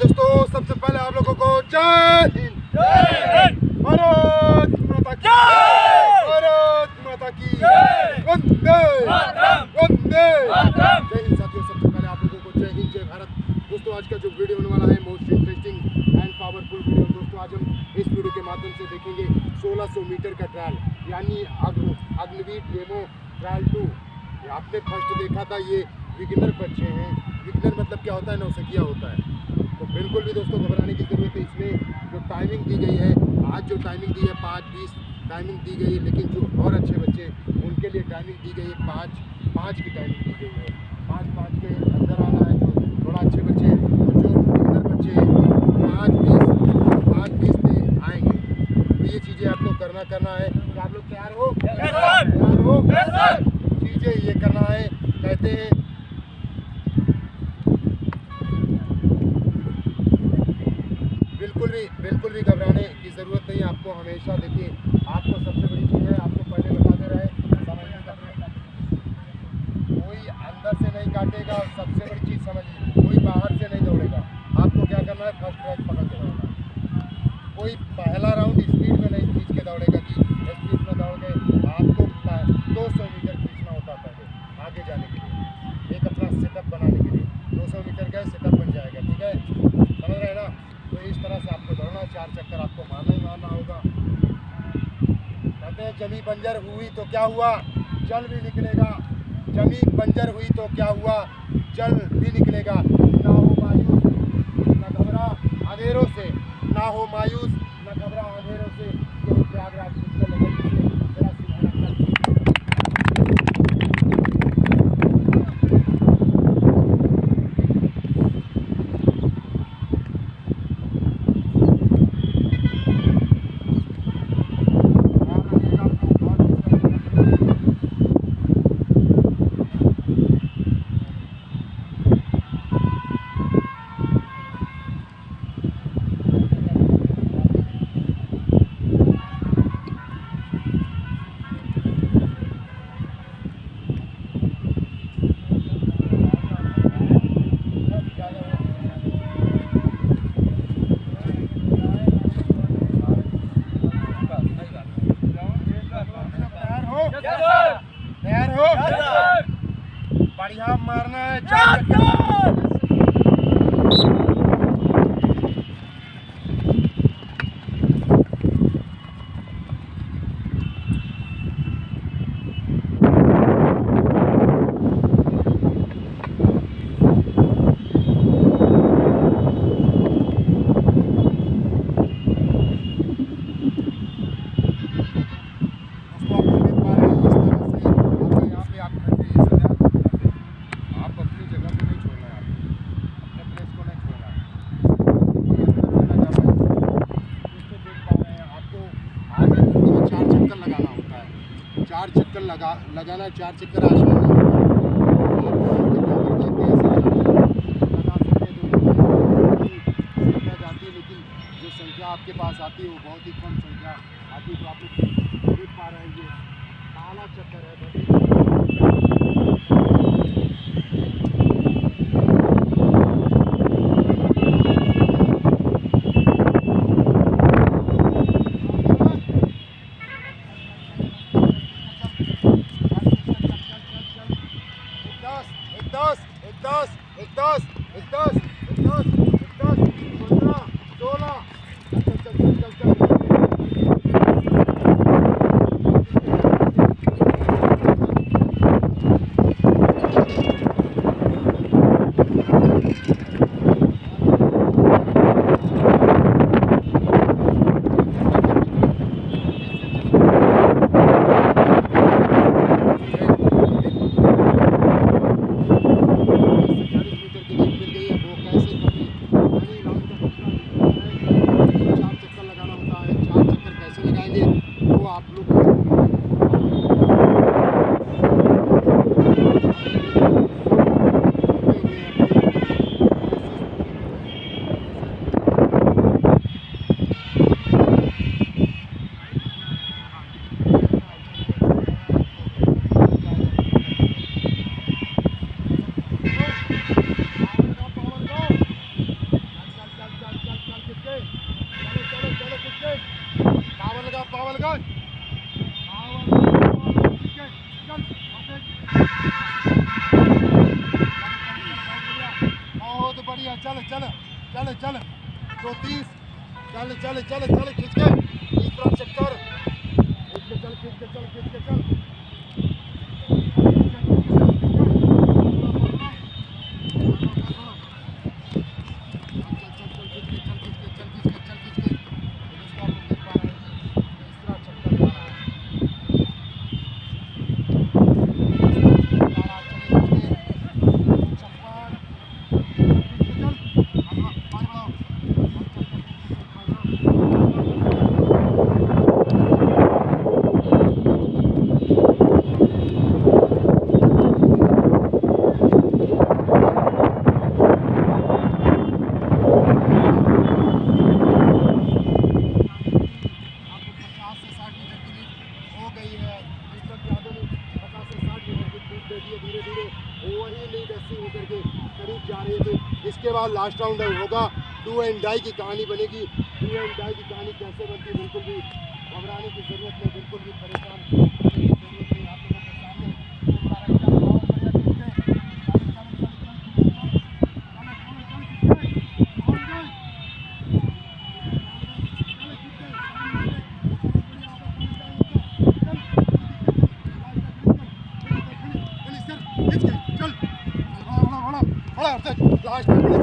दोस्तों, सबसे पहले आप लोगों को जय हिंद, भारत माता की जय, भारत माता की जय, वंदे वंदे। जय हिंद साथियों, सबसे पहले आप लोगों को जय हिंद, जय भारत। दोस्तों, आज का जो वीडियो होने वाला है most interesting and powerful video. दोस्तों, आज हम इस वीडियो के माध्यम से देखेंगे 1600 मीटर का ट्रायल, यानी अग्निवीर डेमो ट्रायल 2। आपने फर्स्ट देखा था, ये बिगिनर बच्चे हैं। बिगिनर मतलब क्या होता है? नौसिखिया होता है। तो बिल्कुल भी दोस्तों घबराने की ज़रूरत है। इसमें जो टाइमिंग दी गई है, आज जो टाइमिंग दी है 5:20 टाइमिंग दी गई है, लेकिन जो और अच्छे बच्चे उनके लिए टाइमिंग दी गई है 5:05 की टाइमिंग दी गई है। 5:05 के अंदर आना है जो थोड़ा अच्छे बच्चे, और जो बिगिनर बच्चे हैं वो 5:20 में आएंगे। तो ये चीज़ें आप लोग करना है। क्या आप लोग तैयार हो? तैयार हो? चीज़ें ये करना है, कहते हैं बिल्कुल भी घबराने की ज़रूरत नहीं है। आपको हमेशा देखिए, आपको सबसे बड़ी चीज़ है, आपको पहले बता दे रहे हैं, समझने का कोई अंदर से नहीं काटेगा। और सबसे बड़ी चीज़ समझिए, कोई बाहर से नहीं दौड़ेगा। आपको क्या करना है? फर्स्ट ट्रैक पकड़ के दौड़ना। कोई पहला राउंड स्पीड में नहीं खींच के दौड़ेगा कि स्पीड में दौड़ गए। आपको 200 मीटर खींचना होता है पहले आगे जाने के लिए, एक अपना सेटअप बनाने के लिए। 200 मीटर गए, सेटअप बन जाएगा। ठीक है, समझ रहे हैं ना? तो इस तरह से आपको दौड़ना, 4 चक्कर आपको मारना ही मारना होगा। कहते हैं जमी बंजर हुई तो क्या हुआ? जल भी निकलेगा। जमी बंजर हुई तो क्या हुआ? जल भी निकलेगा। ना हो मायूस न घबरा अंधेरों से, ना हो मायूस न घबरा अंधेरों से। ये प्रयागराज तैयार हो? बढ़िया मारना है, 4 चक्कर। लगाना 4 चक्कर आसमान में संख्या जाती है, लेकिन जो संख्या आपके पास आती है वो बहुत ही कम संख्या आती है। तो आप लोग देख पा रहे हैं, ये काला चक्कर है। बढ़िया, चल चल चल चल 230, चल चल चल चल खींच के इस तरफ चक्कर, खींच के चल, खींच के चल, खींच के चल, इसके बाद लास्ट राउंड होगा डू एंड डाई की कहानी बनेगी। डू एंड डाई की कहानी कैसे बनती है, बिल्कुल भी घबराने की जरूरत नहीं, बिल्कुल भी परेशान होने की जरूरत नहीं। आप लोगों के सामने लास्ट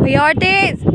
भैया और तेज।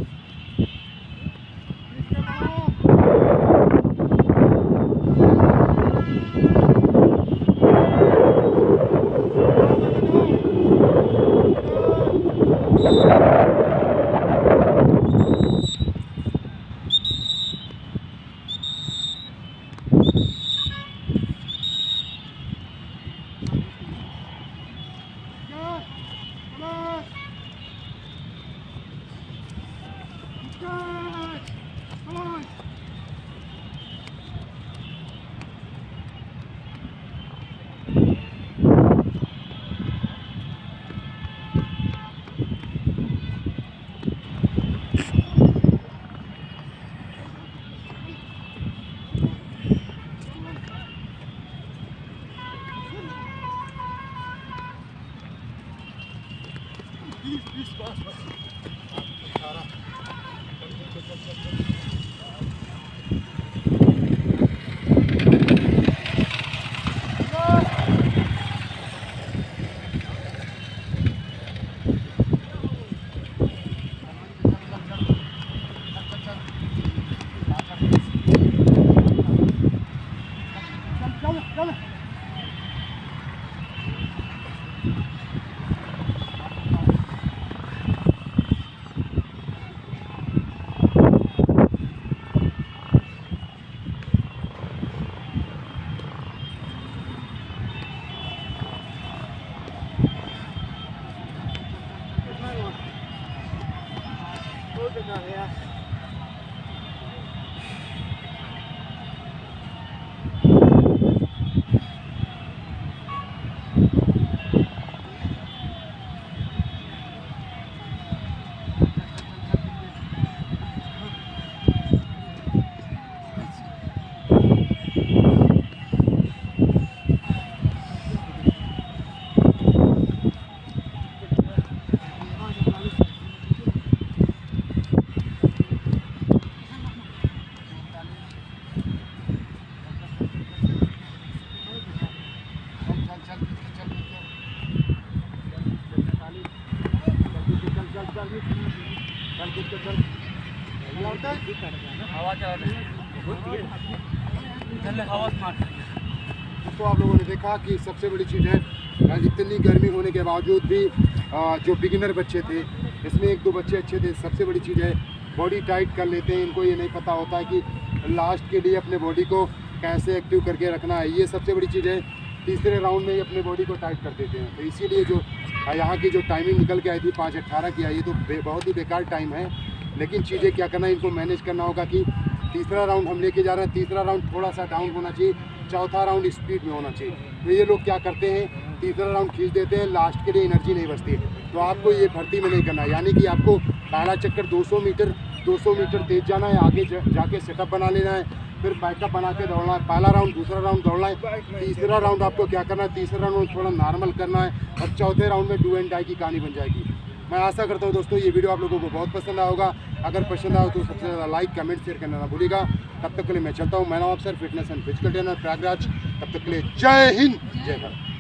तो आप लोगों ने देखा कि सबसे बड़ी चीज़ है इतनी गर्मी होने के बावजूद भी जो बिगिनर बच्चे थे इसमें एक दो बच्चे अच्छे थे। सबसे बड़ी चीज़ है बॉडी टाइट कर लेते हैं। इनको ये नहीं पता होता है कि लास्ट के लिए अपने बॉडी को कैसे एक्टिव करके रखना है। ये सबसे बड़ी चीज़ है। तीसरे राउंड में ही अपने बॉडी को टाइट कर देते हैं। तो इसीलिए जो यहाँ की जो टाइमिंग निकल के आई थी 5:18 की आई, ये तो बहुत ही बेकार टाइम है। लेकिन चीज़ें क्या करना है, इनको मैनेज करना होगा कि तीसरा राउंड हम लेके जा रहे हैं। तीसरा राउंड थोड़ा सा डाउन होना चाहिए, चौथा राउंड स्पीड में होना चाहिए। तो ये लोग क्या करते हैं, तीसरा राउंड खींच देते हैं, लास्ट के लिए एनर्जी नहीं बचती। तो आपको ये भर्ती में नहीं करना है, यानी कि आपको पहला चक्कर 200 मीटर तेज जाना है, आगे जाके सेटअप बना लेना है, फिर बैकअप बना के दौड़ना है। पहला राउंड, दूसरा राउंड दौड़ना है, तीसरा राउंड आपको क्या करना है, तीसरा राउंड थोड़ा नॉर्मल करना है, और चौथे राउंड में डू एंड डाई की कहानी बन जाएगी। मैं आशा करता हूँ दोस्तों ये वीडियो आप लोगों को बहुत पसंद आया होगा। अगर पसंद आया तो सबसे ज़्यादा लाइक, कमेंट, शेयर करना ना भूलिएगा। तब तक के लिए मैं चलता हूँ। मैं नाम अफसर, fitness and physical trainer Prayagraj. तब तक के लिए जय हिंद, जय भारत।